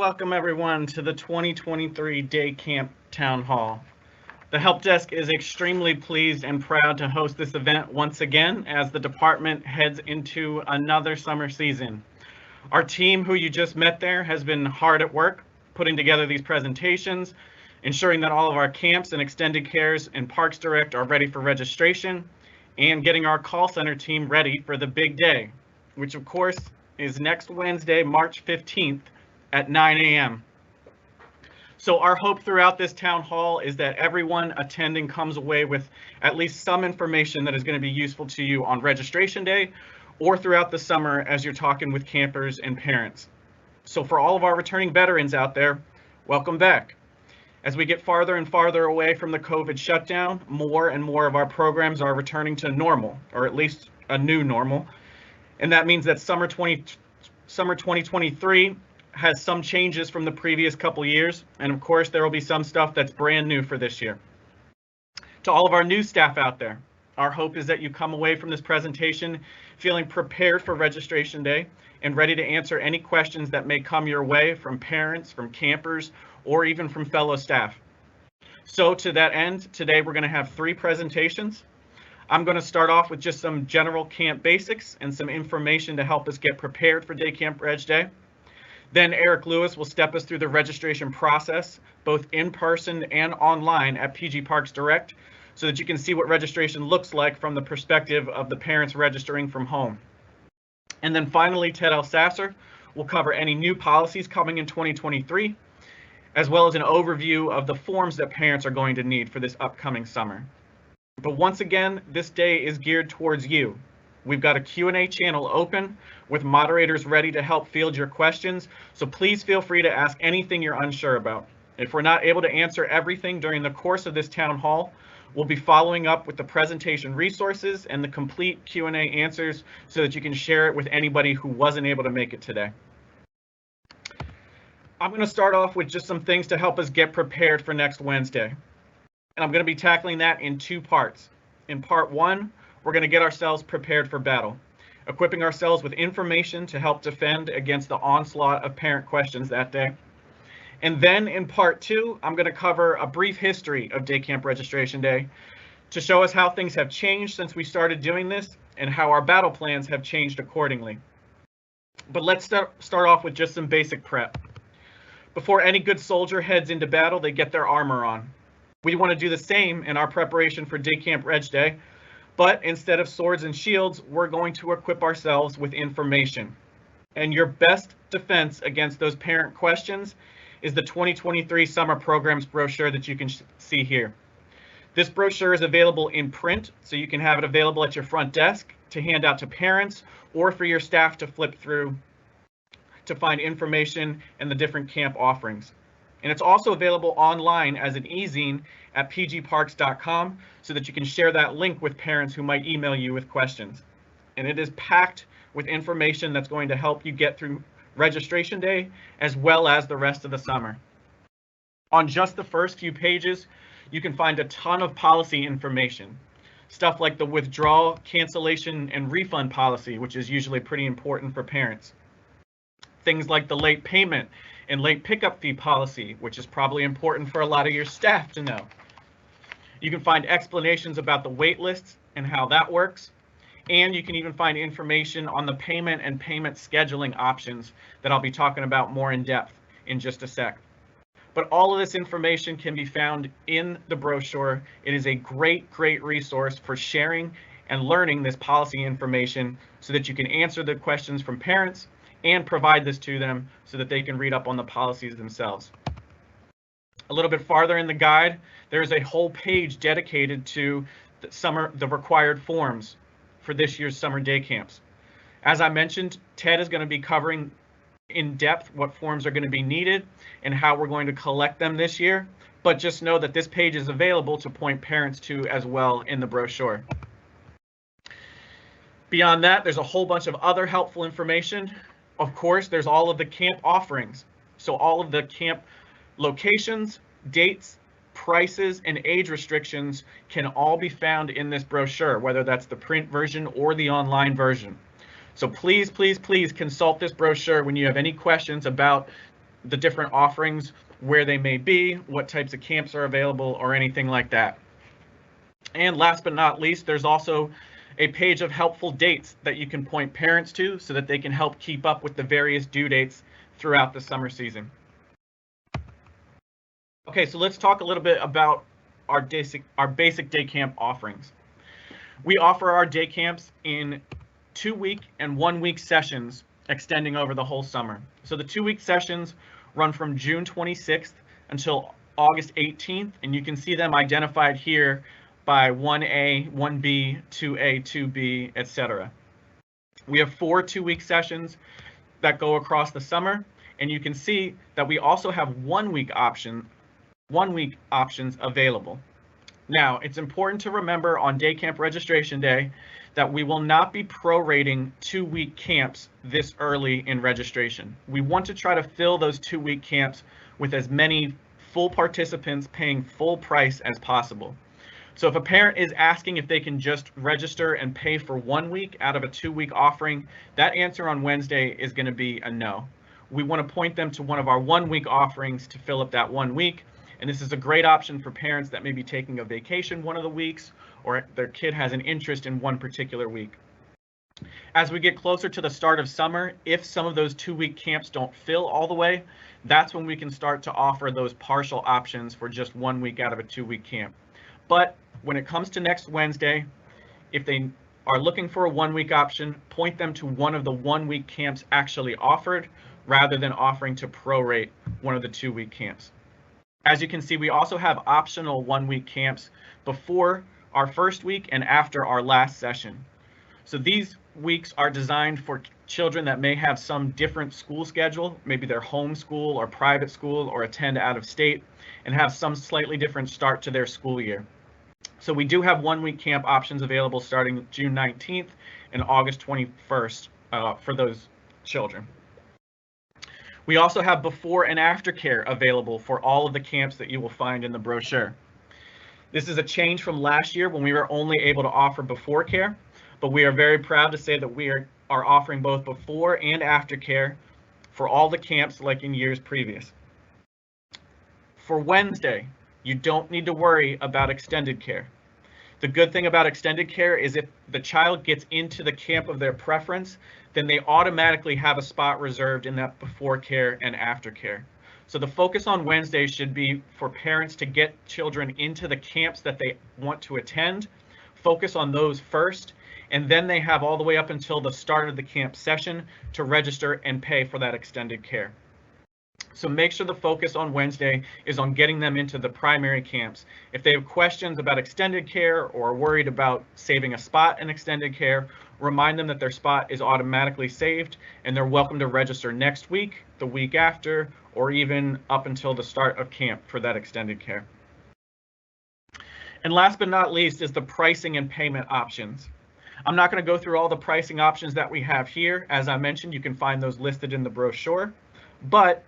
Welcome everyone to the 2023 Day Camp Town Hall. The Help Desk is extremely pleased and proud to host this event once again as the department heads into another summer season. Our team, who you just met there, has been hard at work putting together these presentations, ensuring that all of our camps and extended cares and Parks Direct are ready for registration, and getting our call center team ready for the big day, which of course is next Wednesday, March 15th at 9 a.m. So our hope throughout this town hall is that everyone attending comes away with at least some information that is going to be useful to you on registration day or throughout the summer as you're talking with campers and parents. So for all of our returning veterans out there, welcome back. As we get farther and farther away from the COVID shutdown, more and more of our programs are returning to normal, or at least a new normal. And that means that summer 2023 has some changes from the previous couple years. And of course, there will be some stuff that's brand new for this year. To all of our new staff out there, our hope is that you come away from this presentation feeling prepared for registration day and ready to answer any questions that may come your way from parents, from campers, or even from fellow staff. So to that end, today we're going to have 3 presentations. I'm going to start off with just some general camp basics and some information to help us get prepared for Day Camp Reg Day. Then Eric Lewis will step us through the registration process, both in person and online at PG Parks Direct, so that you can see what registration looks like from the perspective of the parents registering from home. And then finally, Ted Elsasser will cover any new policies coming in 2023, as well as an overview of the forms that parents are going to need for this upcoming summer. But once again, this day is geared towards you. We've got a Q&A channel open with moderators ready to help field your questions, so please feel free to ask anything you're unsure about. If we're not able to answer everything during the course of this town hall, we'll be following up with the presentation resources and the complete Q&A answers so that you can share it with anybody who wasn't able to make it today. I'm going to start off with just some things to help us get prepared for next Wednesday. And I'm going to be tackling that in 2 parts. In part 1, we're going to get ourselves prepared for battle. equipping ourselves with information to help defend against the onslaught of parent questions that day. And then in part 2, I'm going to cover a brief history of Day Camp Registration Day to show us how things have changed since we started doing this and how our battle plans have changed accordingly. But let's start off with just some basic prep. Before any good soldier heads into battle, they get their armor on. We want to do the same in our preparation for Day Camp Reg Day, but instead of swords and shields, we're going to equip ourselves with information. And your best defense against those parent questions is the 2023 Summer Programs brochure that you can see here. This brochure is available in print, so you can have it available at your front desk to hand out to parents or for your staff to flip through to find information and the different camp offerings. And it's also available online as an e-zine at pgparks.com so that you can share that link with parents who might email you with questions. And it is packed with information that's going to help you get through Registration Day as well as the rest of the summer. On just the first few pages, you can find a ton of policy information. Stuff like the withdrawal, cancellation, and refund policy, which is usually pretty important for parents. Things like the late payment and late pickup fee policy, which is probably important for a lot of your staff to know. You can find explanations about the wait lists and how that works. And you can even find information on the payment and payment scheduling options that I'll be talking about more in depth in just a sec. But all of this information can be found in the brochure. It is a great resource for sharing and learning this policy information so that you can answer the questions from parents and provide this to them so that they can read up on the policies themselves. A little bit farther in the guide, there's a whole page dedicated to the required forms for this year's summer day camps. As I mentioned, Ted is going to be covering in depth what forms are going to be needed and how we're going to collect them this year, but just know that this page is available to point parents to as well in the brochure. Beyond that, there's a whole bunch of other helpful information. Of course, there's all of the camp offerings. So all of the camp locations, dates, prices, and age restrictions can all be found in this brochure, whether that's the print version or the online version. So please consult this brochure when you have any questions about the different offerings, where they may be, what types of camps are available, or anything like that. And last but not least, there's also a page of helpful dates that you can point parents to so that they can help keep up with the various due dates throughout the summer season. Okay, so let's talk a little bit about our basic day camp offerings. We offer our day camps in 2-week and 1-week sessions extending over the whole summer. So the 2-week sessions run from June 26th until August 18th, and you can see them identified here by 1A, 1B, 2A, 2B, etc. We have 4 2-week sessions that go across the summer, and you can see that we also have 1-week options available. Now, it's important to remember on Day Camp Registration Day that we will not be prorating 2-week camps this early in registration. We want to try to fill those 2-week camps with as many full participants paying full price as possible. So if a parent is asking if they can just register and pay for 1 week out of a 2-week offering, that answer on Wednesday is going to be a no. We want to point them to one of our 1-week offerings to fill up that 1 week. And this is a great option for parents that may be taking a vacation one of the weeks, or their kid has an interest in one particular week. As we get closer to the start of summer, if some of those 2-week camps don't fill all the way, that's when we can start to offer those partial options for just 1 week out of a 2-week camp. But when it comes to next Wednesday, if they are looking for a 1-week option, point them to one of the 1-week camps actually offered, rather than offering to prorate one of the 2-week camps. As you can see, we also have optional 1-week camps before our first week and after our last session. So these weeks are designed for children that may have some different school schedule, maybe they're homeschool or private school or attend out of state and have some slightly different start to their school year. So we do have 1-week camp options available starting June 19th and August 21st for those children. We also have before and after care available for all of the camps that you will find in the brochure. This is a change from last year when we were only able to offer before care, but we are very proud to say that we are offering both before and after care for all the camps like in years previous. For Wednesday, you don't need to worry about extended care. The good thing about extended care is if the child gets into the camp of their preference, then they automatically have a spot reserved in that before care and after care. So the focus on Wednesday should be for parents to get children into the camps that they want to attend, focus on those first, and then they have all the way up until the start of the camp session to register and pay for that extended care. So make sure the focus on Wednesday is on getting them into the primary camps. If they have questions about extended care or are worried about saving a spot in extended care, remind them that their spot is automatically saved and they're welcome to register next week, the week after, or even up until the start of camp for that extended care. And last but not least is the pricing and payment options. I'm not going to go through all the pricing options that we have here. As I mentioned, you can find those listed in the brochure, but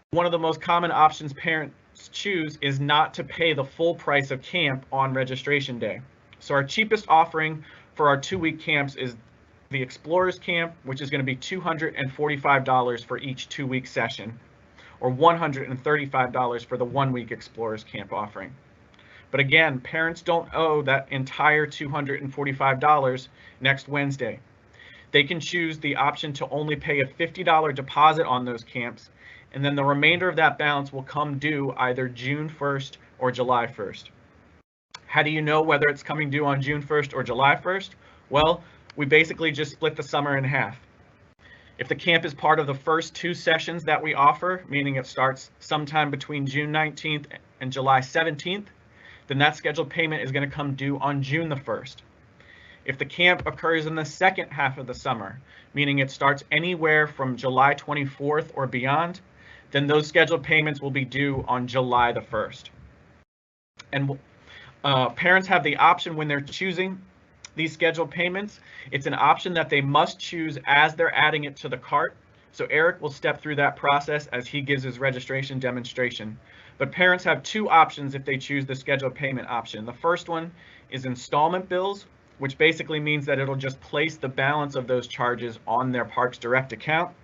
one of the most common options parents choose is not to pay the full price of camp on registration day. So our cheapest offering for our 2-week camps is the Explorers Camp, which is going to be $245 for each 2-week session, or $135 for the 1-week Explorers Camp offering. But again, parents don't owe that entire $245 next Wednesday. They can choose the option to only pay a $50 deposit on those camps, and then the remainder of that balance will come due either June 1st or July 1st. How do you know whether it's coming due on June 1st or July 1st? Well, we basically just split the summer in half. If the camp is part of the first 2 sessions that we offer, meaning it starts sometime between June 19th and July 17th, then that scheduled payment is going to come due on June the 1st. If the camp occurs in the second half of the summer, meaning it starts anywhere from July 24th or beyond, then those scheduled payments will be due on July the 1st. And parents have the option when they're choosing these scheduled payments. It's an option that they must choose as they're adding it to the cart. So Eric will step through that process as he gives his registration demonstration. But parents have 2 options if they choose the scheduled payment option. The first one is installment bills, which basically means that it'll just place the balance of those charges on their Parks Direct account.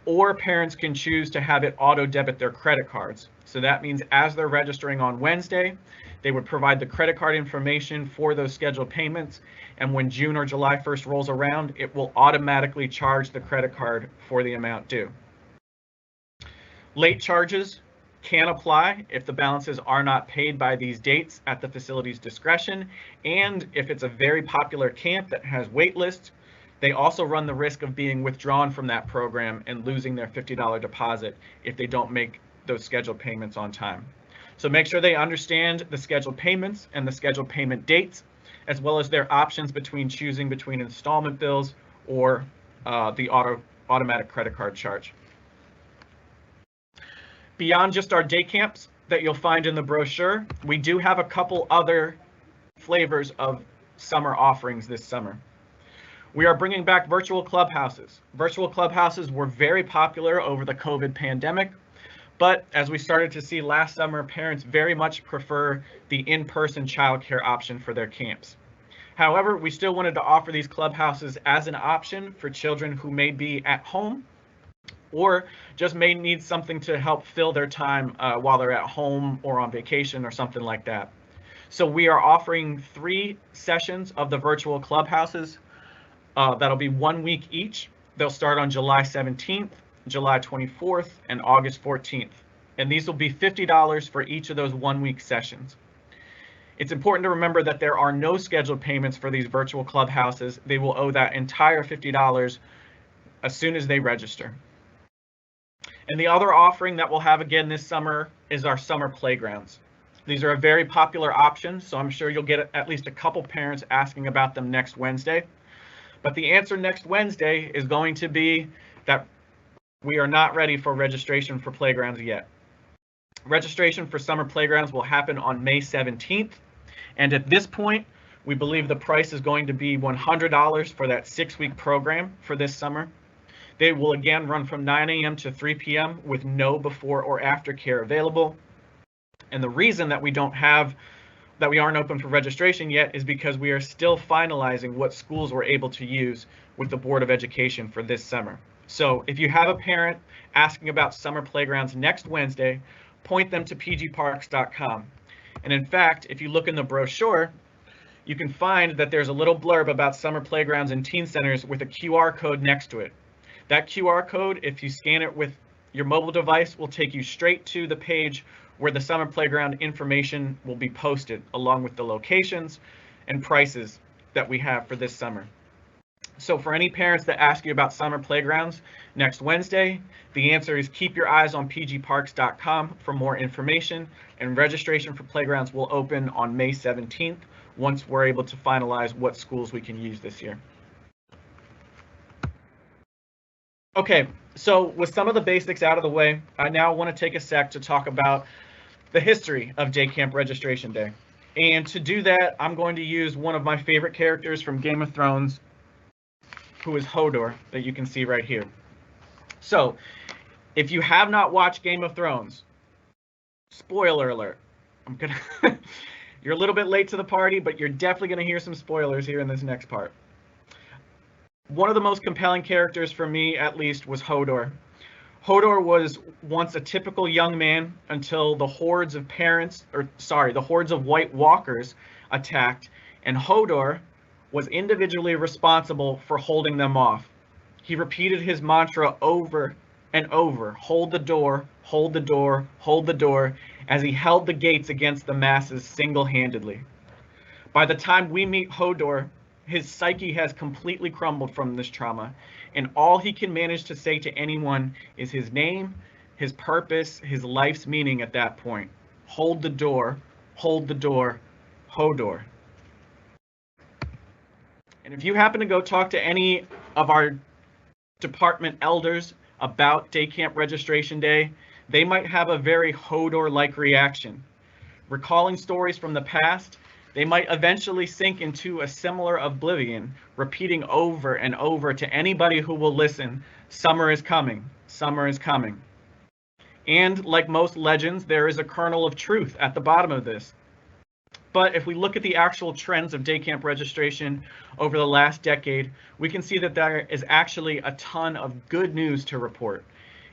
Or parents can choose to have it auto debit their credit cards. So that means as they're registering on Wednesday, they would provide the credit card information for those scheduled payments. And when June or July 1st rolls around, it will automatically charge the credit card for the amount due. Late charges can apply if the balances are not paid by these dates at the facility's discretion. And if it's a very popular camp that has wait lists, they also run the risk of being withdrawn from that program and losing their $50 deposit if they don't make those scheduled payments on time. So make sure they understand the scheduled payments and the scheduled payment dates, as well as their options between choosing between installment bills or the automatic credit card charge. Beyond just our day camps that you'll find in the brochure, we do have a couple other flavors of summer offerings this summer. We are bringing back virtual clubhouses. Virtual clubhouses were very popular over the COVID pandemic, but as we started to see last summer, parents very much prefer the in-person childcare option for their camps. However, we still wanted to offer these clubhouses as an option for children who may be at home or just may need something to help fill their time while they're at home or on vacation or something like that. So we are offering 3 sessions of the virtual clubhouses. That'll be 1 week each. They'll start on July 17th, July 24th, and August 14th. And these will be $50 for each of those 1 week sessions. It's important to remember that there are no scheduled payments for these virtual clubhouses. They will owe that entire $50 as soon as they register. And the other offering that we'll have again this summer is our summer playgrounds. These are a very popular option, so I'm sure you'll get at least a couple parents asking about them next Wednesday. But the answer next Wednesday is going to be that we are not ready for registration for playgrounds yet. Registration for summer playgrounds will happen on May 17th. And at this point, we believe the price is going to be $100 for that 6-week program for this summer. They will again run from 9 a.m. to 3 p.m. with no before or after care available. And the reason that we don't have that we aren't open for registration yet is because we are still finalizing what schools we're able to use with the Board of Education for this summer. So if you have a parent asking about summer playgrounds next Wednesday, point them to pgparks.com. And in fact, if you look in the brochure, you can find that there's a little blurb about summer playgrounds and teen centers with a QR code next to it. That QR code, if you scan it with your mobile device, will take you straight to the page where the summer playground information will be posted, along with the locations and prices that we have for this summer. So for any parents that ask you about summer playgrounds next Wednesday, the answer is keep your eyes on pgparks.com for more information, and registration for playgrounds will open on May 17th once we're able to finalize what schools we can use this year. Okay, so with some of the basics out of the way, I now want to take a sec to talk about the history of Day Camp Registration Day. And to do that, I'm going to use one of my favorite characters from Game of Thrones, who is Hodor, that you can see right here. So, if you have not watched Game of Thrones, spoiler alert, you're a little bit late to the party, but you're definitely going to hear some spoilers here in this next part. One of the most compelling characters for me, at least, was Hodor. Hodor was once a typical young man until the hordes of White Walkers attacked, and Hodor was individually responsible for holding them off. He repeated his mantra over and over, hold the door, hold the door, hold the door, as he held the gates against the masses single-handedly. By the time we meet Hodor, his psyche has completely crumbled from this trauma, and all he can manage to say to anyone is his name, his purpose, his life's meaning at that point. Hold the door, Hodor. And if you happen to go talk to any of our department elders about Day Camp Registration Day, they might have a very Hodor-like reaction. Recalling stories from the past, they might eventually sink into a similar oblivion, repeating over and over to anybody who will listen, summer is coming, summer is coming. And like most legends, there is a kernel of truth at the bottom of this. But if we look at the actual trends of day camp registration over the last decade, we can see that there is actually a ton of good news to report.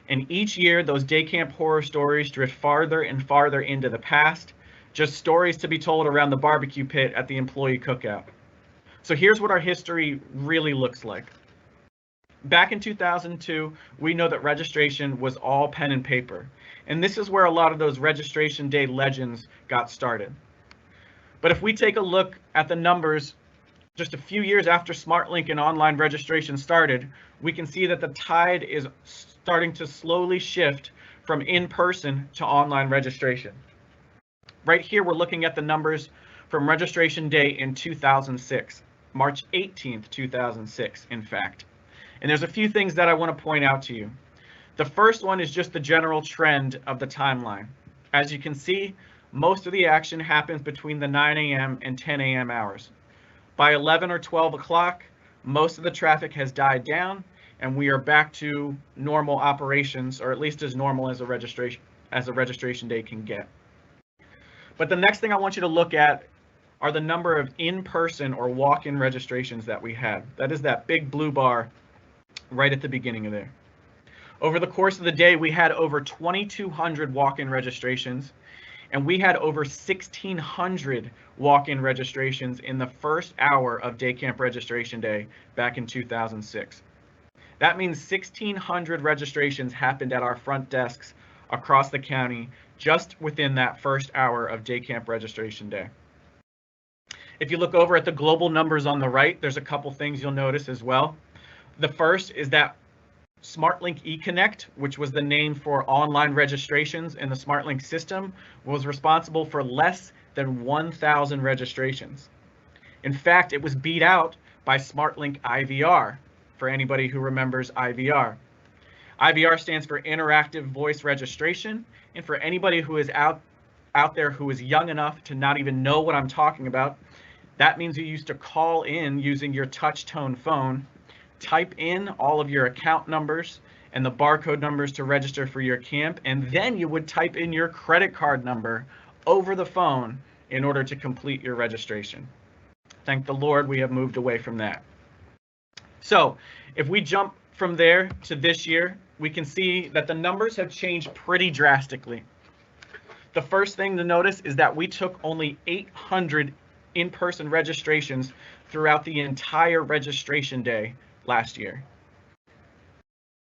And each year, those day camp horror stories drift farther and farther into the past, just stories to be told around the barbecue pit at the employee cookout. So here's what our history really looks like. Back in 2002, we know that registration was all pen and paper. And this is where a lot of those registration day legends got started. But if we take a look at the numbers just a few years after SmartLink and online registration started, we can see that the tide is starting to slowly shift from in-person to online registration. Right here, we're looking at the numbers from registration day in 2006, March 18th, 2006, in fact. And there's a few things that I want to point out to you. The first one is just the general trend of the timeline. As you can see, most of the action happens between the 9 a.m. and 10 a.m. hours. By 11 or 12 o'clock, most of the traffic has died down, and we are back to normal operations, or at least as normal as a registration day can get. But the next thing I want you to look at are the number of in-person or walk-in registrations that we had. That is that big blue bar right at the beginning of there. Over the course of the day, we had over 2,200 walk-in registrations, and we had over 1,600 walk-in registrations in the first hour of Day Camp Registration Day back in 2006. That means 1,600 registrations happened at our front desks across the county just within that first hour of Day Camp Registration Day. If you look over at the global numbers on the right, there's a couple things you'll notice as well. The first is that SmartLink eConnect, which was the name for online registrations in the SmartLink system, was responsible for less than 1,000 registrations. In fact, it was beat out by SmartLink IVR, for anybody who remembers IVR. IVR stands for Interactive Voice Registration, and for anybody who is out there who is young enough to not even know what I'm talking about, that means you used to call in using your touch tone phone, type in all of your account numbers and the barcode numbers to register for your camp, and then you would type in your credit card number over the phone in order to complete your registration. Thank the Lord we have moved away from that. So if we jump from there to this year, we can see that the numbers have changed pretty drastically. The first thing to notice is that we took only 800 in-person registrations throughout the entire registration day last year.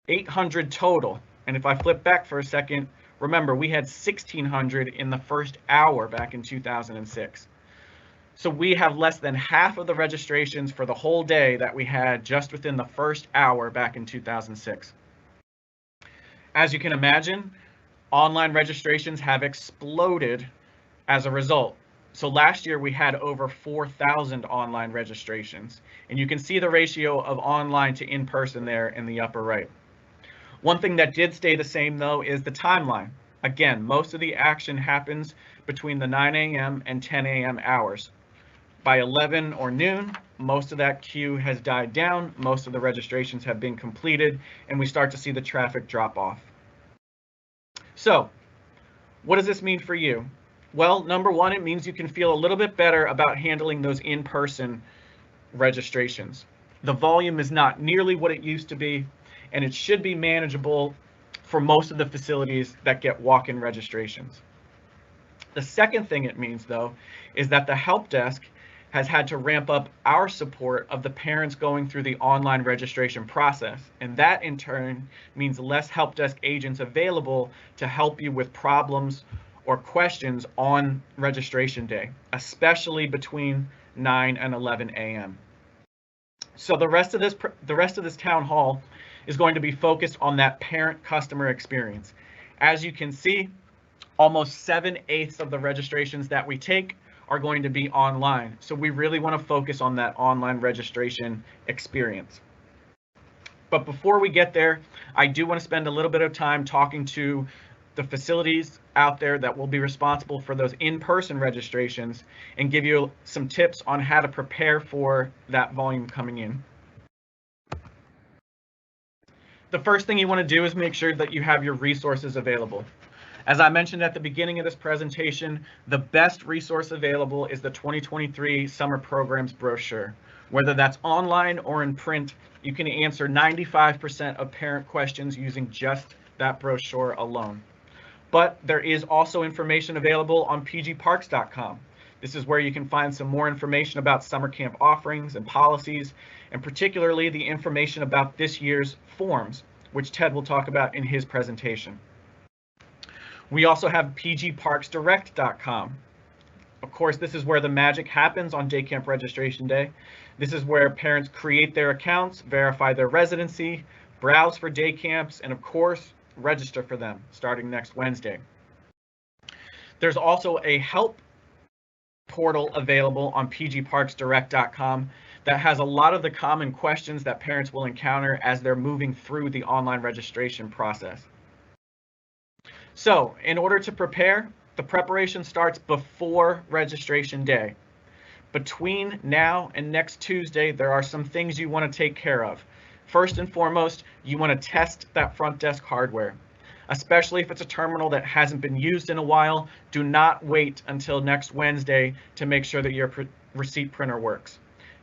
800 total. And if I flip back for a second, remember we had 1,600 in the first hour back in 2006. So we have less than half of the registrations for the whole day that we had just within the first hour back in 2006. As you can imagine, online registrations have exploded as a result. So last year we had over 4,000 online registrations, and you can see the ratio of online to in-person there in the upper right. One thing that did stay the same though is the timeline. Again, most of the action happens between the 9 a.m. and 10 a.m. hours. By 11 or noon, most of that queue has died down, most of the registrations have been completed, and we start to see the traffic drop off. So, what does this mean for you? Well, number one, it means you can feel a little bit better about handling those in-person registrations. The volume is not nearly what it used to be, and it should be manageable for most of the facilities that get walk-in registrations. The second thing it means, though, is that the help desk has had to ramp up our support of the parents going through the online registration process. And that in turn means less help desk agents available to help you with problems or questions on registration day, especially between 9 and 11 a.m. So the rest of this town hall is going to be focused on that parent customer experience. As you can see, almost 7/8 of the registrations that we take are going to be online. So we really want to focus on that online registration experience. But before we get there, I do want to spend a little bit of time talking to the facilities out there that will be responsible for those in-person registrations and give you some tips on how to prepare for that volume coming in. The first thing you want to do is make sure that you have your resources available. As I mentioned at the beginning of this presentation, the best resource available is the 2023 Summer Programs brochure. Whether that's online or in print, you can answer 95% of parent questions using just that brochure alone. But there is also information available on pgparks.com. This is where you can find some more information about summer camp offerings and policies, and particularly the information about this year's forms, which Ted will talk about in his presentation. We also have pgparksdirect.com. Of course, this is where the magic happens on day camp registration day. This is where parents create their accounts, verify their residency, browse for day camps, and of course, register for them starting next Wednesday. There's also a help portal available on pgparksdirect.com that has a lot of the common questions that parents will encounter as they're moving through the online registration process. So, in order to prepare, the preparation starts before registration day. Between now and next Tuesday, there are some things you want to take care of. First and foremost, you want to test that front desk hardware. Especially if it's a terminal that hasn't been used in a while, do not wait until next Wednesday to make sure that your receipt printer works.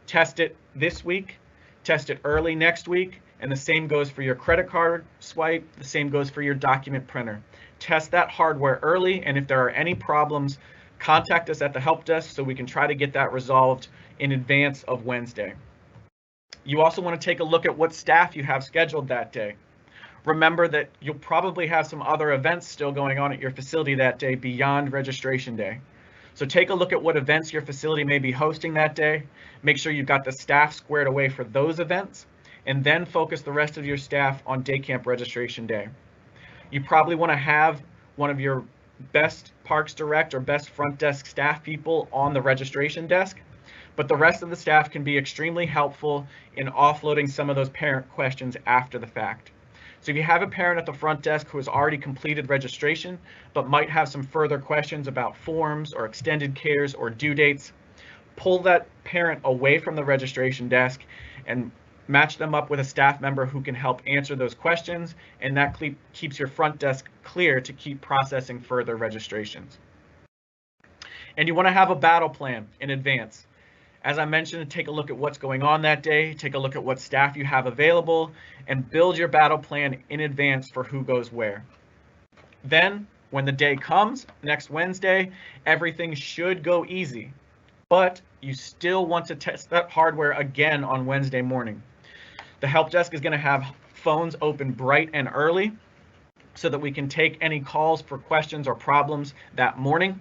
Test it this week, test it early next week, and the same goes for your credit card swipe, the same goes for your document printer. Test that hardware early, and if there are any problems, contact us at the help desk so we can try to get that resolved in advance of Wednesday. You also want to take a look at what staff you have scheduled that day. Remember that you'll probably have some other events still going on at your facility that day beyond registration day. So take a look at what events your facility may be hosting that day. Make sure you've got the staff squared away for those events, and then focus the rest of your staff on day camp registration day. You probably want to have one of your best Parks Direct or best front desk staff people on the registration desk, but the rest of the staff can be extremely helpful in offloading some of those parent questions after the fact. So if you have a parent at the front desk who has already completed registration, but might have some further questions about forms or extended cares or due dates, pull that parent away from the registration desk and match them up with a staff member who can help answer those questions, and that keeps your front desk clear to keep processing further registrations. And you want to have a battle plan in advance. As I mentioned, take a look at what's going on that day, take a look at what staff you have available, and build your battle plan in advance for who goes where. Then, when the day comes, next Wednesday, everything should go easy. But you still want to test that hardware again on Wednesday morning. The help desk is going to have phones open bright and early so that we can take any calls for questions or problems that morning.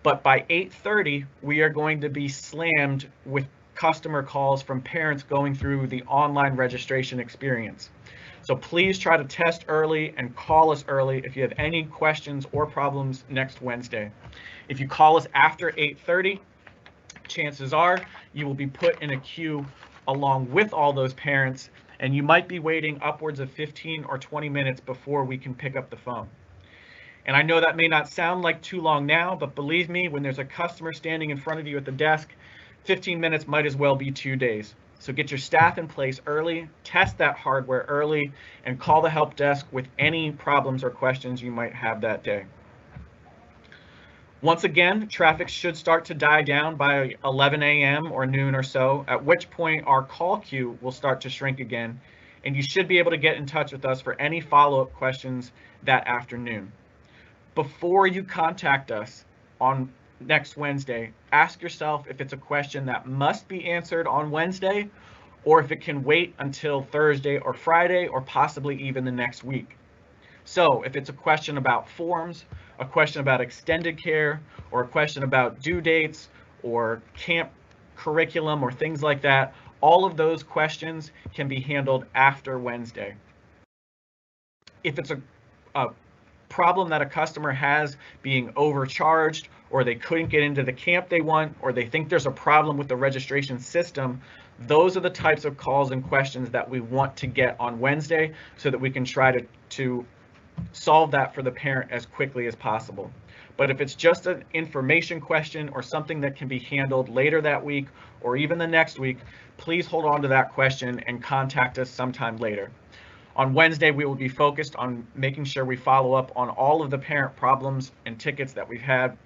But by 8:30, we are going to be slammed with customer calls from parents going through the online registration experience. So please try to test early and call us early if you have any questions or problems next Wednesday. If you call us after 8:30, chances are you will be put in a queue along with all those parents, and you might be waiting upwards of 15 or 20 minutes before we can pick up the phone. And I know that may not sound like too long now, but believe me, when there's a customer standing in front of you at the desk, 15 minutes might as well be 2 days. So get your staff in place early, test that hardware early, and call the help desk with any problems or questions you might have that day. Once again, traffic should start to die down by 11 a.m. or noon or so, at which point our call queue will start to shrink again, and you should be able to get in touch with us for any follow-up questions that afternoon. Before you contact us on next Wednesday, ask yourself if it's a question that must be answered on Wednesday, or if it can wait until Thursday or Friday, or possibly even the next week. So if it's a question about forms, a question about extended care, or a question about due dates, or camp curriculum, or things like that, all of those questions can be handled after Wednesday. If it's a problem that a customer has being overcharged, or they couldn't get into the camp they want, or they think there's a problem with the registration system, those are the types of calls and questions that we want to get on Wednesday so that we can try to solve that for the parent as quickly as possible. But if it's just an information question or something that can be handled later that week or even the next week, please hold on to that question and contact us sometime later. On Wednesday, we will be focused on making sure we follow up on all of the parent problems and tickets that we've had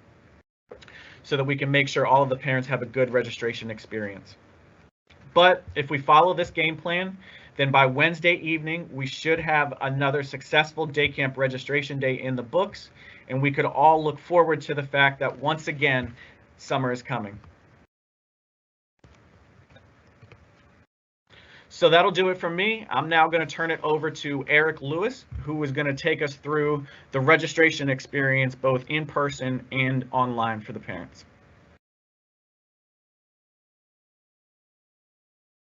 so that we can make sure all of the parents have a good registration experience. But if we follow this game plan, then by Wednesday evening, we should have another successful day camp registration day in the books, and we could all look forward to the fact that once again, summer is coming. So that'll do it for me. I'm now going to turn it over to Eric Lewis, who is going to take us through the registration experience, both in person and online for the parents.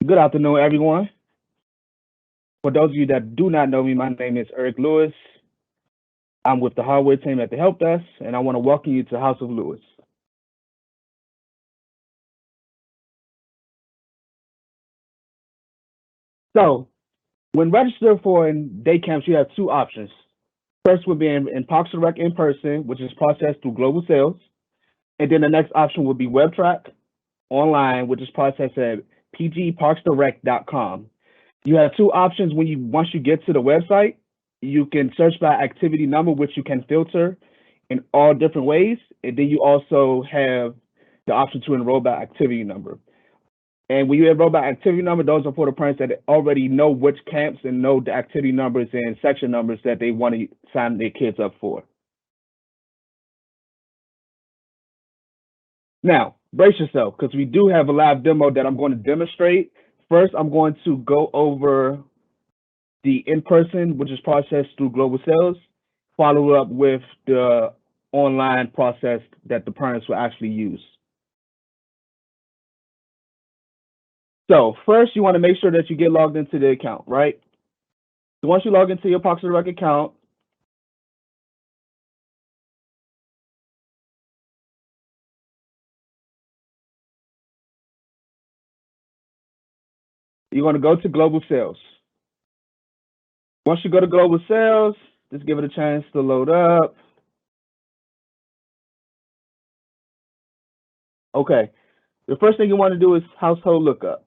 Good afternoon, everyone. For those of you that do not know me, my name is Eric Lewis. I'm with the hardware team at the help desk, and I want to welcome you to House of Lewis. So, when registered for day camps, you have two options. First would be in Parks and Rec in person, which is processed through Global Sales. And then the next option would be WebTrack online, which is processed at pgparksdirect.com. You have two options once you get to the website. You can search by activity number, which you can filter in all different ways. And then you also have the option to enroll by activity number. And when you enroll by activity number, those are for the parents that already know which camps and know the activity numbers and section numbers that they want to sign their kids up for. Now, brace yourself, because we do have a live demo that I'm going to demonstrate. First, I'm going to go over the in-person, which is processed through Global Sales, follow up with the online process that the parents will actually use. So first, you want to make sure that you get logged into the account, right? So once you log into your Parks and Rec account, you're going to go to Global Sales. Once you go to Global Sales, just give it a chance to load up. Okay, the first thing you want to do is household lookup.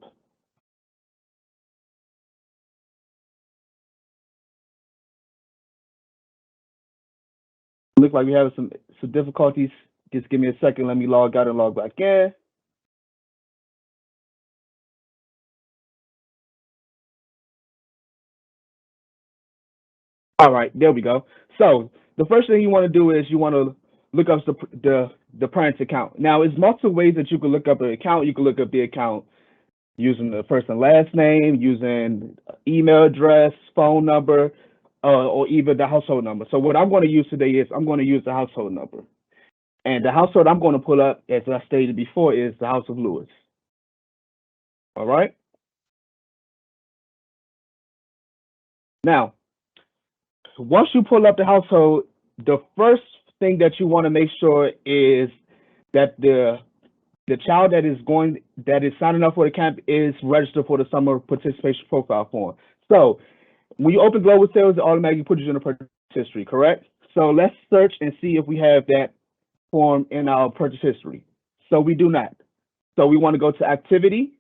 Looks like we have some difficulties Just give me a second. Let me log out and log back in. All right, there we go. So the first thing you want to do is you want to look up the parent's account. Now, there's multiple ways that you can look up an account. You can look up the account using the first and last name, using email address, phone number, or even the household number. So what I'm going to use today is I'm going to use the household number. And the household I'm going to pull up, as I stated before, is the House of Lewis. All right. Now, once you pull up the household, the first thing that you want to make sure is that the child that is signing up for the camp is registered for the summer participation profile form. So when you open Global Sales, it automatically puts you in the purchase history, correct? So let's search and see if we have that form in our purchase history. So we do not. So we want to go to activity,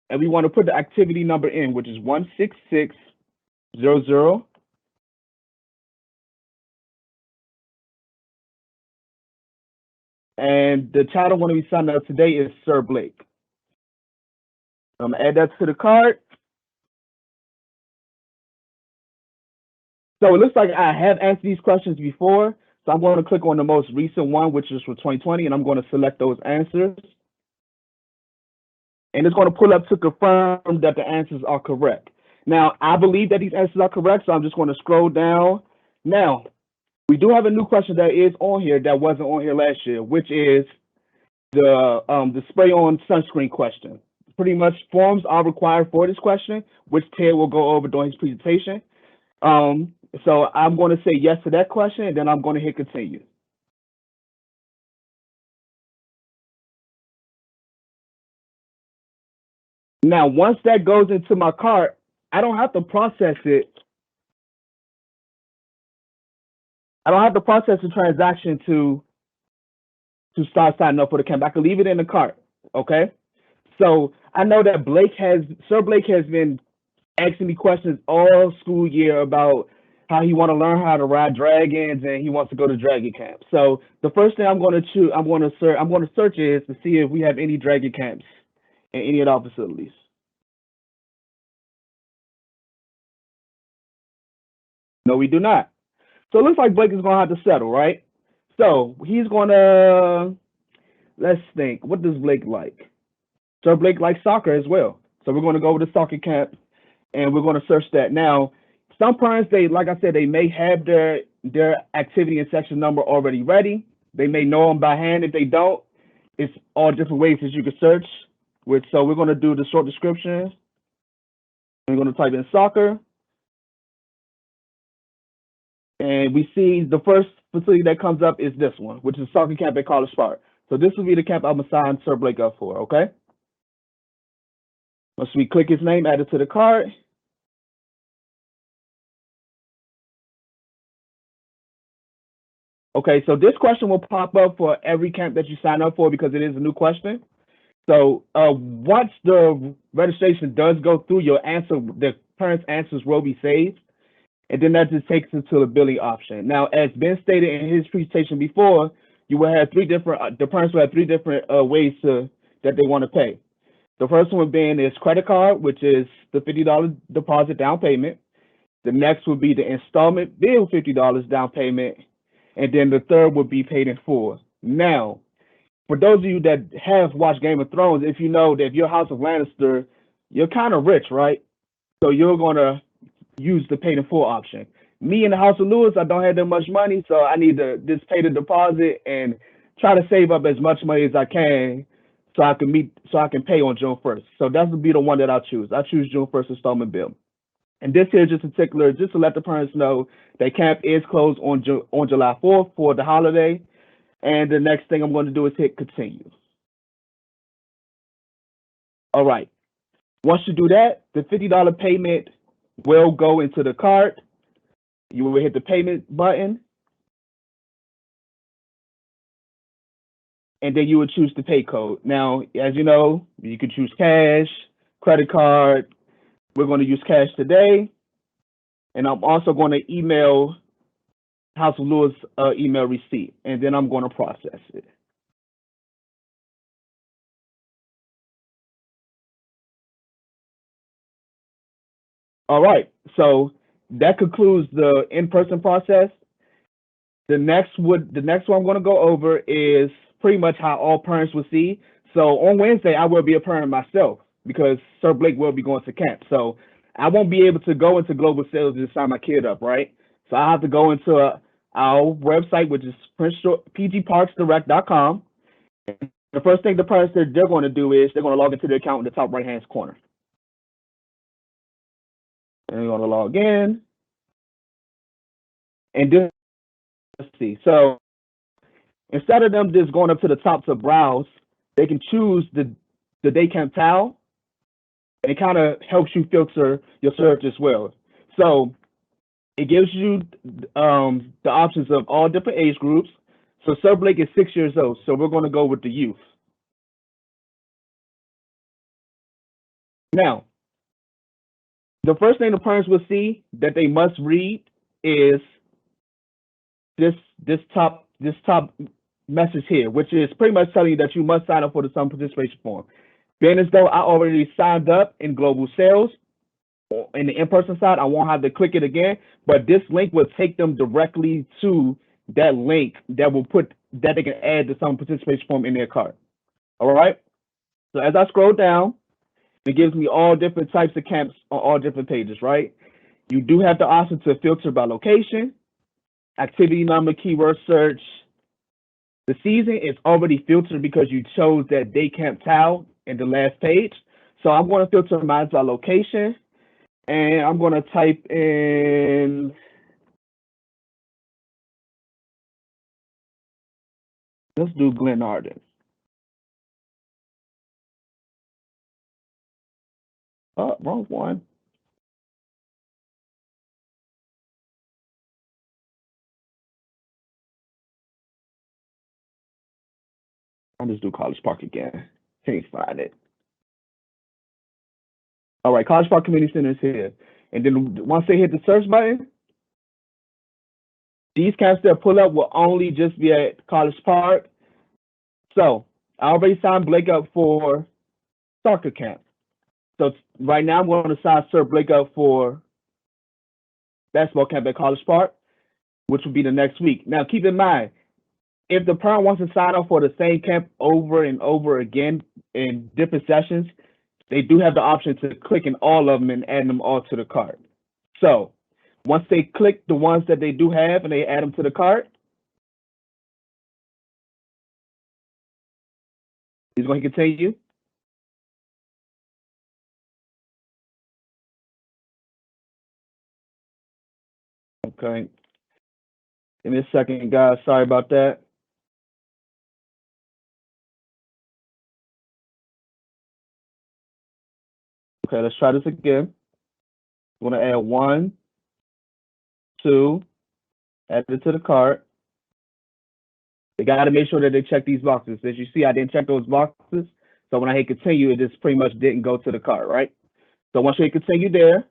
and we want to put the activity number in, which is 16600. And the child I want to be signed up today is Sir Blake. I'm going to add that to the cart. So it looks like I have answered these questions before. So I'm going to click on the most recent one, which is for 2020, and I'm going to select those answers. And it's going to pull up to confirm that the answers are correct. Now, I believe that these answers are correct, so I'm just going to scroll down. Now, we do have a new question that is on here that wasn't on here last year, which is the spray-on sunscreen question. Pretty much forms are required for this question, which Ted will go over during his presentation. So I'm going to say yes to that question, and then I'm going to hit continue. Now, once that goes into my cart, I don't have to process it. I don't have to process the transaction to start signing up for the camp. I can leave it in the cart, okay? So I know that Sir Blake has been asking me questions all school year about how he want to learn how to ride dragons and he wants to go to dragon camp. So the first thing I'm going to search is to see if we have any dragon camps in any of our facilities. No, we do not. So it looks like Blake is going to have to settle, right? So he's going to, let's think, what does Blake like? So Blake likes soccer as well. So we're going to go over to soccer camp and we're going to search that. Now, some parents, like I said, they may have their activity and section number already ready. They may know them by hand. If they don't, it's all different ways that you can search. So we're going to do the short description. We're going to type in soccer. And we see the first facility that comes up is this one, which is soccer camp at College Park. So this will be the camp I'm assigned Sir Blake up for, okay? Once we click his name, add it to the cart. Okay, so this question will pop up for every camp that you sign up for because it is a new question. So once the registration does go through, your answer, the parents' answers will be saved. And then that just takes it to the billing option. Now, as Ben stated in his presentation before, you will have the parents will have three different ways that they want to pay. The first one being is credit card, which is the $50 deposit down payment. The next would be the installment bill, $50 down payment. And then the third would be paid in full. Now, for those of you that have watched Game of Thrones, if you know that if you're House of Lannister, you're kind of rich, right? So you're going to use the paid in full option. Me in the House of Lewis, I don't have that much money, so I need to just pay the deposit and try to save up as much money as I can so I can pay on June 1st. So that would be the one that I choose. I choose June 1st installment bill. And this here just in particular, just to let the parents know that camp is closed on July 4th for the holiday. And the next thing I'm going to do is hit continue. All right. Once you do that, the $50 payment will go into the cart. You will hit the payment button. And then you would choose the pay code. Now, as you know, you can choose cash, credit card. We're going to use cash today. And I'm also going to email House of Lewis email receipt, and then I'm going to process it. All right, so that concludes the in-person process. The next one I'm going to go over is pretty much how all parents will see. So on Wednesday, I will be a parent myself because Sir Blake will be going to camp. So I won't be able to go into global sales and sign my kid up, right? So I have to go into our website, which is pgparksdirect.com. The first thing the parents they're going to do is they're going to log into the account in the top right-hand corner. And they're going to log in. And this, let's see. So instead of them just going up to the top to browse, they can choose the day camp tile. It kind of helps you filter your search as well. So it gives you the options of all different age groups. So Sir Blake is 6 years old, so we're going to go with the youth. Now, the first thing the parents will see that they must read is this top message here, which is pretty much telling you that you must sign up for the summer participation form. Being as though I already signed up in global sales, in the in-person side, I won't have to click it again, but this link will take them directly to that link that will put that they can add the summer participation form in their cart. All right. So as I scroll down, it gives me all different types of camps on all different pages, right? You do have the option to filter by location, activity number, keyword search. The season is already filtered because you chose that day camp tile in the last page. So I'm going to filter mine by location, and I'm going to type in, let's do Glenarden. Oh, wrong one. I'll just do College Park again. Can't find it. All right, College Park Community Center is here. And then once they hit the search button, these camps that pull up will only just be at College Park. So I already signed Blake up for soccer camp. So right now I'm going to sign Sir Blake up for basketball camp at College Park, which will be the next week. Now keep in mind, if the parent wants to sign up for the same camp over and over again in different sessions, they do have the option to click in all of them and add them all to the cart. So once they click the ones that they do have and they add them to the cart, he's going to continue. Okay. Give me a second, guys. Sorry about that. Okay, let's try this again. I'm going to add 1, 2, add it to the cart. They got to make sure that they check these boxes. As you see, I didn't check those boxes. So when I hit continue, it just pretty much didn't go to the cart, right? So once you hit continue there,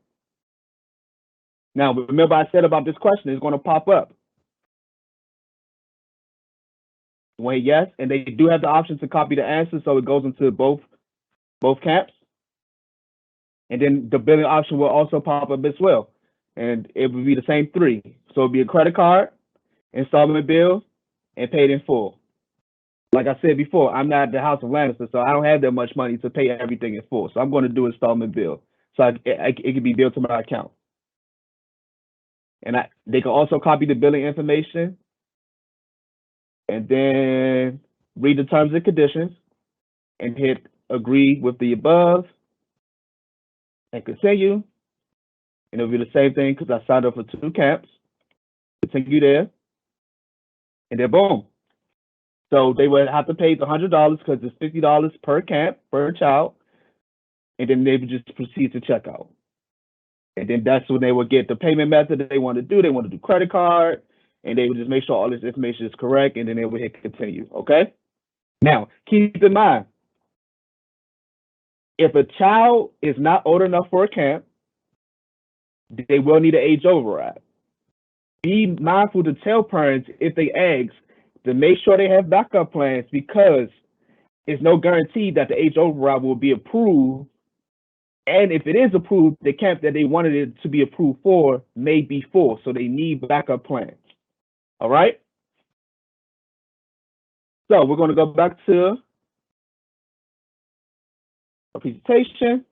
now remember I said about this question, it's going to pop up. Wait, yes, and they do have the option to copy the answer, so it goes into both camps. And then the billing option will also pop up as well. And it would be the same 3. So it'd be a credit card, installment bill, and paid in full. Like I said before, I'm not at the House of Lannister, so I don't have that much money to pay everything in full. So I'm going to do installment bill. So it can be billed to my account. And they can also copy the billing information and then read the terms and conditions and hit agree with the above and continue. And it'll be the same thing because I signed up for 2 camps. Continue there. And then boom. So they would have to pay the $100 because it's $50 per camp, per child. And then they would just proceed to checkout. And then that's when they would get the payment method that they want to do. They want to do credit card. And they would just make sure all this information is correct. And then they would hit continue. Okay? Now, keep in mind, if a child is not old enough for a camp, they will need an age override. be mindful to tell parents if they ask to make sure they have backup plans, because it's no guarantee that the age override will be approved. And if it is approved, the camp that they wanted it to be approved for may be full, so they need backup plans. All right? So we're going to go back to our presentation.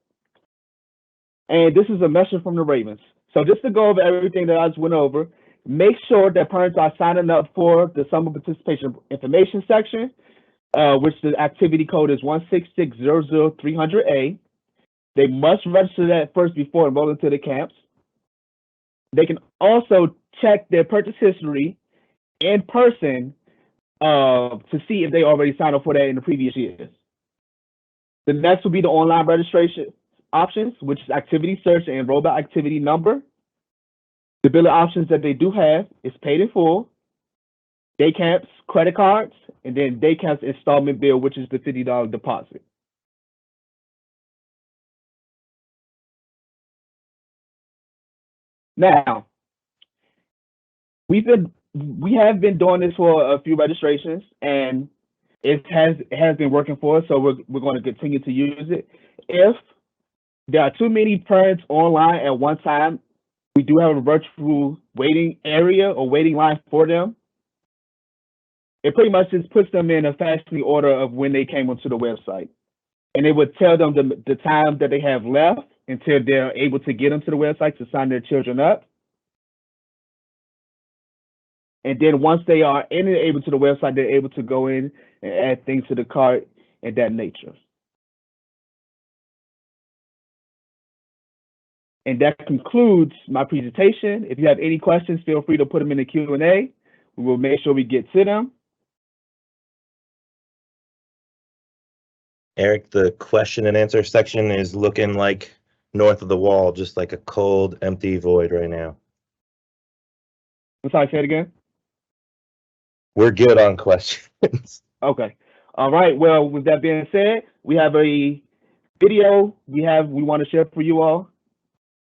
And this is a message from the Ravens. So just to go over everything that I just went over, make sure that parents are signing up for the summer participation information section, which the activity code is 166000300A. They must register that first before enrolling to the camps. They can also check their purchase history in person to see if they already signed up for that in the previous years. The next will be the online registration options, which is activity search and enroll by activity number. The billing options that they do have is paid in full, day camps, credit cards, and then day camps installment bill, which is the $50 deposit. Now, we have been doing this for a few registrations, and it has been working for us, so we're going to continue to use it. If there are too many parents online at one time, we do have a virtual waiting area or waiting line for them. It pretty much just puts them in a fasting order of when they came onto the website. And it would tell them the time that they have left until they're able to get onto the website to sign their children up. And then once they are able to the website, they're able to go in and add things to the cart and that nature. And that concludes my presentation. If you have any questions, feel free to put them in the Q&A. We will make sure we get to them. Eric, the question and answer section is looking like north of the wall, just like a cold, empty void right now. I'm sorry, say it again. We're good on questions. Okay. All right. Well, with that being said, we have a video we want to share for you all.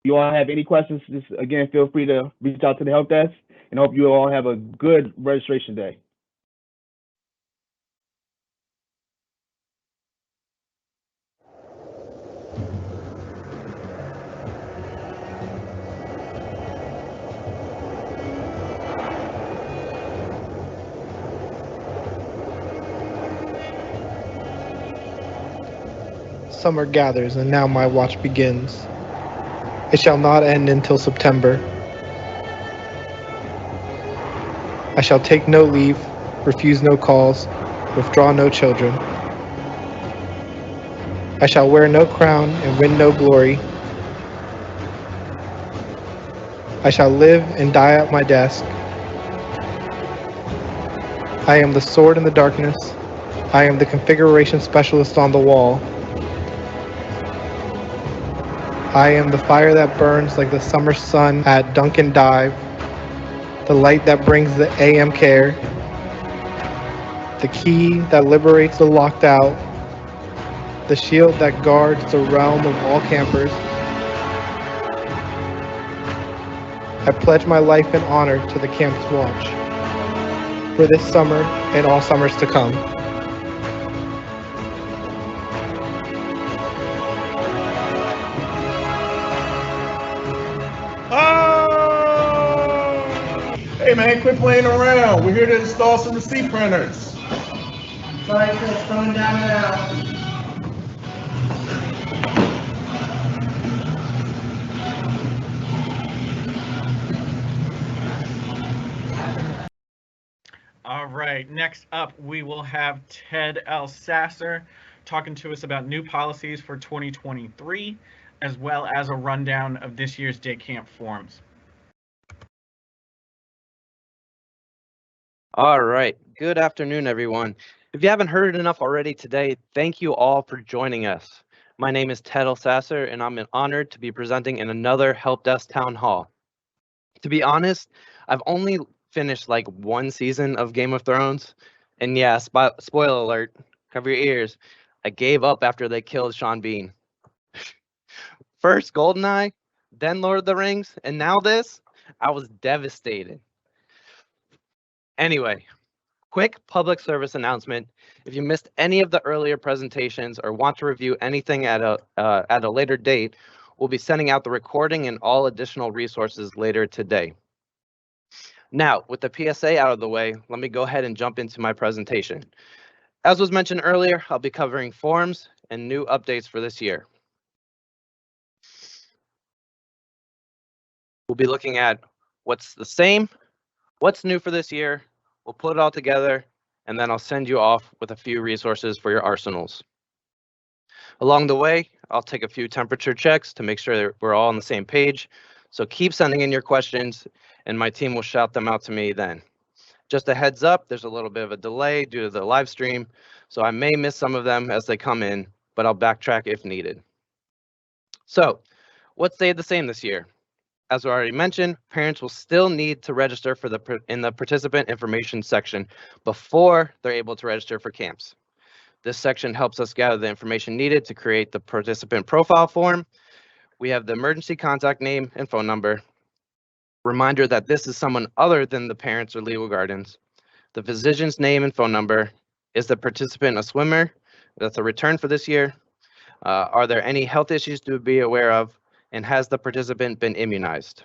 If you all have any questions, just again, feel free to reach out to the help desk, and hope you all have a good registration day. Summer gathers, and now my watch begins. It shall not end until September. I shall take no leave, refuse no calls, withdraw no children. I shall wear no crown and win no glory. I shall live and die at my desk. I am the sword in the darkness. I am the configuration specialist on the wall. I am the fire that burns like the summer sun at Dunkin' Dive, the light that brings the AM care, the key that liberates the locked out, the shield that guards the realm of all campers. I pledge my life and honor to the camp's watch for this summer and all summers to come. Hey man, quit playing around. We're here to install some receipt printers. Sorry, Chris, coming down now. All right, next up we will have Ted L. Sasser talking to us about new policies for 2023, as well as a rundown of this year's day camp forms. All right. Good afternoon, everyone. If you haven't heard enough already today, thank you all for joining us. My name is Ted L. Sasser, and I'm honored to be presenting in another Help Desk Town Hall. To be honest, I've only finished like one season of Game of Thrones, and yeah, spoiler alert, cover your ears, I gave up after they killed Sean Bean. First GoldenEye, then Lord of the Rings, and now this, I was devastated. Anyway, quick public service announcement. If you missed any of the earlier presentations or want to review anything at a later date, we'll be sending out the recording and all additional resources later today. Now, with the PSA out of the way, let me go ahead and jump into my presentation. As was mentioned earlier, I'll be covering forms and new updates for this year. We'll be looking at what's the same, what's new for this year. We'll put it all together, and then I'll send you off with a few resources for your arsenals. Along the way, I'll take a few temperature checks to make sure that we're all on the same page. So keep sending in your questions, and my team will shout them out to me then. Just a heads up, there's a little bit of a delay due to the live stream, so I may miss some of them as they come in, but I'll backtrack if needed. So, what stayed the same this year? As I already mentioned, parents will still need to register for in the participant information section before they're able to register for camps. This section helps us gather the information needed to create the participant profile form. We have the emergency contact name and phone number. Reminder that this is someone other than the parents or legal guardians. The physician's name and phone number. Is the participant a swimmer? That's a return for this year. Are there any health issues to be aware of? And has the participant been immunized?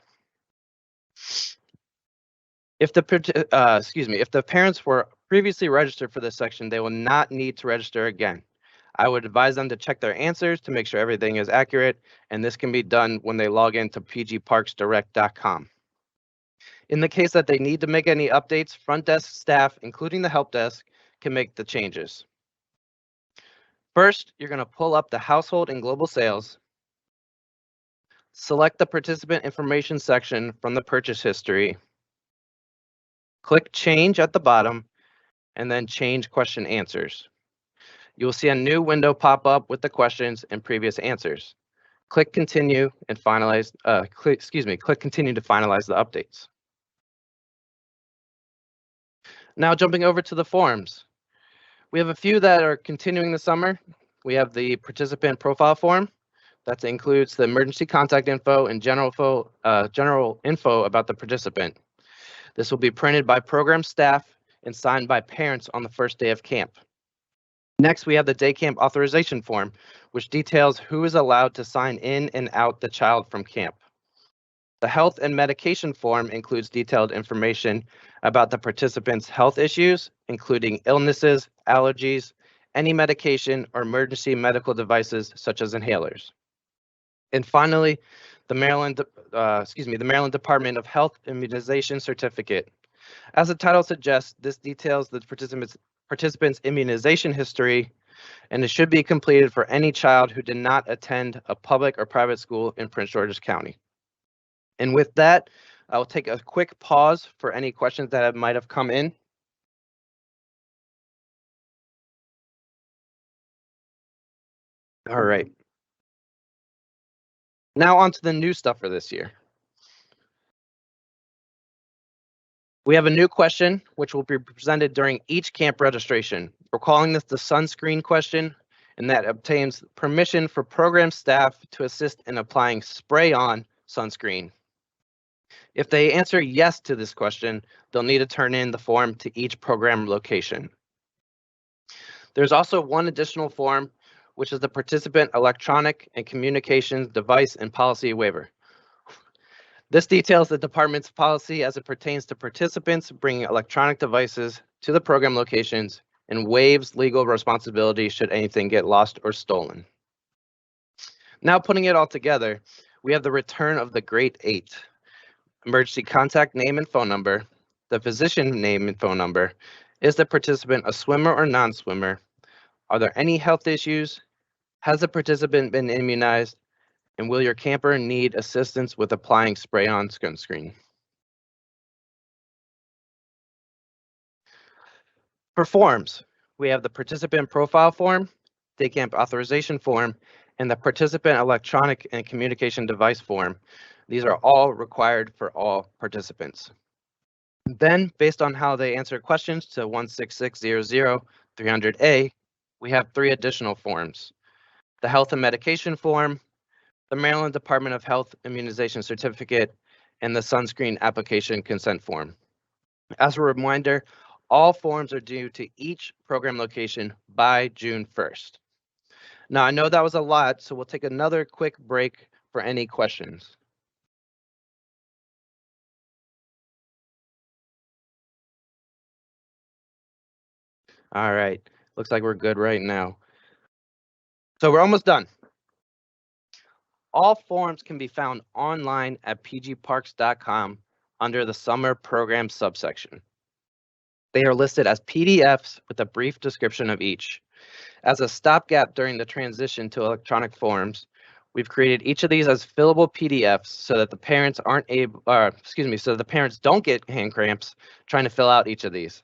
If the parents were previously registered for this section, they will not need to register again. I would advise them to check their answers to make sure everything is accurate, and this can be done when they log into pgparksdirect.com. In the case that they need to make any updates, front desk staff, including the help desk, can make the changes. First, you're going to pull up the household and global sales. Select the participant information section from the purchase history. Click change at the bottom and then change question answers. You will see a new window pop up with the questions and previous answers. Click continue and finalize, click continue to finalize the updates. Now jumping over to the forms. We have a few that are continuing this summer. We have the participant profile form. That includes the emergency contact info and general info about the participant. This will be printed by program staff and signed by parents on the first day of camp. Next, we have the day camp authorization form, which details who is allowed to sign in and out the child from camp. The health and medication form includes detailed information about the participant's health issues, including illnesses, allergies, any medication or emergency medical devices such as inhalers. And finally, the Maryland Department of Health Immunization Certificate. As the title suggests, this details the participant's immunization history, and it should be completed for any child who did not attend a public or private school in Prince George's County. And with that, I'll take a quick pause for any questions that might have come in. All right. Now on to the new stuff for this year. We have a new question, which will be presented during each camp registration. We're calling this the sunscreen question, and that obtains permission for program staff to assist in applying spray-on sunscreen. If they answer yes to this question, they'll need to turn in the form to each program location. There's also one additional form, which is the participant electronic and communications device and policy waiver. This details the department's policy as it pertains to participants bringing electronic devices to the program locations and waives legal responsibility should anything get lost or stolen. Now putting it all together, we have the return of the Great 8. Emergency contact name and phone number, the physician name and phone number, is the participant a swimmer or non-swimmer, are there any health issues, has the participant been immunized, and will your camper need assistance with applying spray-on sunscreen? For forms, we have the participant profile form, day camp authorization form, and the participant electronic and communication device form. These are all required for all participants. Then, based on how they answer questions to 16600-300A, we have 3 additional forms. The health and medication form, the Maryland Department of Health Immunization Certificate, and the sunscreen application consent form. As a reminder, all forms are due to each program location by June 1st. Now, I know that was a lot, so we'll take another quick break for any questions. All right, looks like we're good right now. So we're almost done. All forms can be found online at pgparks.com under the summer program subsection. They are listed as PDFs with a brief description of each. As a stopgap during the transition to electronic forms, we've created each of these as fillable PDFs so that the parents aren't able, so that the parents don't get hand cramps trying to fill out each of these.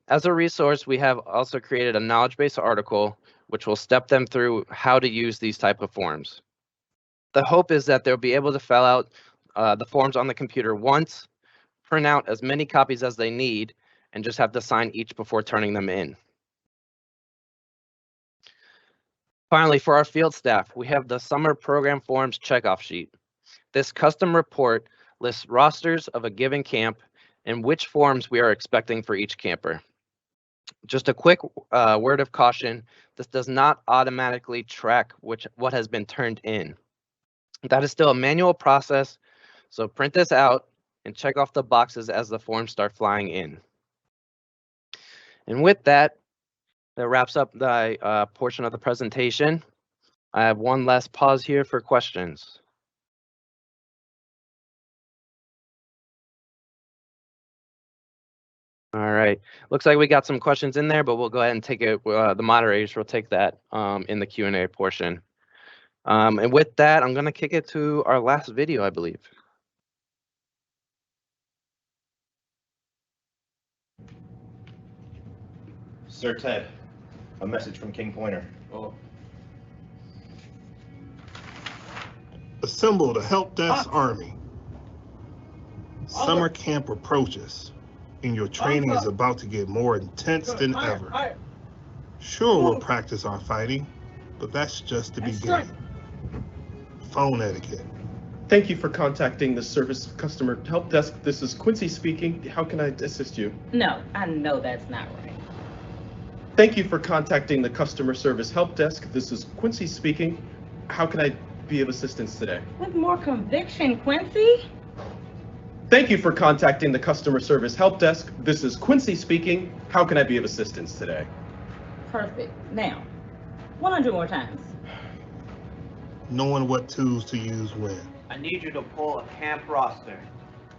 As a resource, we have also created a knowledge base article, which will step them through how to use these type of forms. The hope is that they'll be able to fill out the forms on the computer once, print out as many copies as they need, and just have to sign each before turning them in. Finally, for our field staff, we have the summer program forms checkoff sheet. This custom report lists rosters of a given camp and which forms we are expecting for each camper. Just a quick word of caution, this does not automatically track what has been turned in. That is still a manual process, so print this out and check off the boxes as the forms start flying in. And with that, that wraps up the portion of the presentation. I have one last pause here for questions. All right, looks like we got some questions in there, but we'll go ahead and take it. The moderators will take that in the Q&A portion. And with that, I'm gonna kick it to our last video, I believe. Sir Ted, a message from King Pointer. Assemble the Help Desk Army. Summer camp approaches, and your training is about to get more intense than ever. Sure, we'll practice our fighting, but that's just the beginning. Phone etiquette. Thank you for contacting the Service Customer Help Desk. This is Quincy speaking. How can I assist you? No, I know that's not right. Thank you for contacting the Customer Service Help Desk. This is Quincy speaking. How can I be of assistance today? With more conviction, Quincy. Thank you for contacting the Customer Service Help Desk. This is Quincy speaking. How can I be of assistance today? Perfect. Now, 100 more times. Knowing what tools to use when. I need you to pull a camp roster.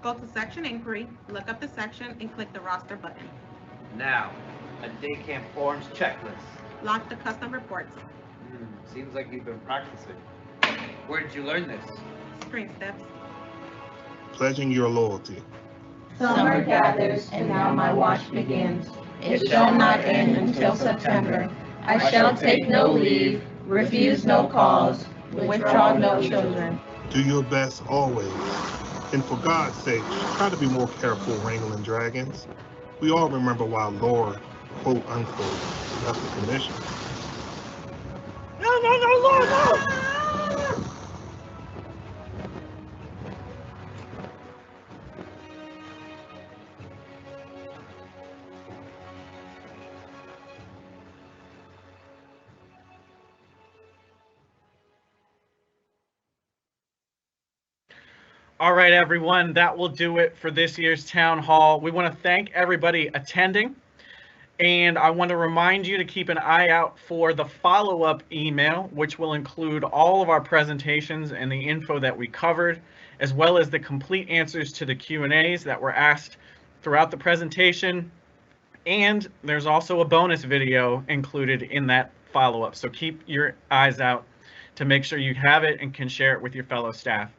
Go to Section Inquiry, look up the section, and click the roster button. Now, a day camp forms checklist. Launch the custom reports. Seems like you've been practicing. Where did you learn this? Screen steps. Pledging your loyalty. Summer gathers, and now my watch begins. It shall not end until September. I shall take no leave, refuse no calls, withdraw no children. Do your best always. And for God's sake, try to be more careful wrangling dragons. We all remember why Lord, quote unquote, left the commission. No, Lord, no! All right, everyone, that will do it for this year's town hall. We want to thank everybody attending, and I want to remind you to keep an eye out for the follow-up email, which will include all of our presentations and the info that we covered, as well as the complete answers to the Q&As that were asked throughout the presentation. And there's also a bonus video included in that follow-up, so keep your eyes out to make sure you have it and can share it with your fellow staff.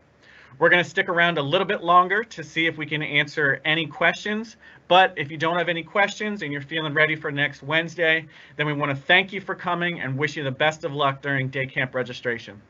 We're going to stick around a little bit longer to see if we can answer any questions, but if you don't have any questions and you're feeling ready for next Wednesday, then we want to thank you for coming and wish you the best of luck during day camp registration.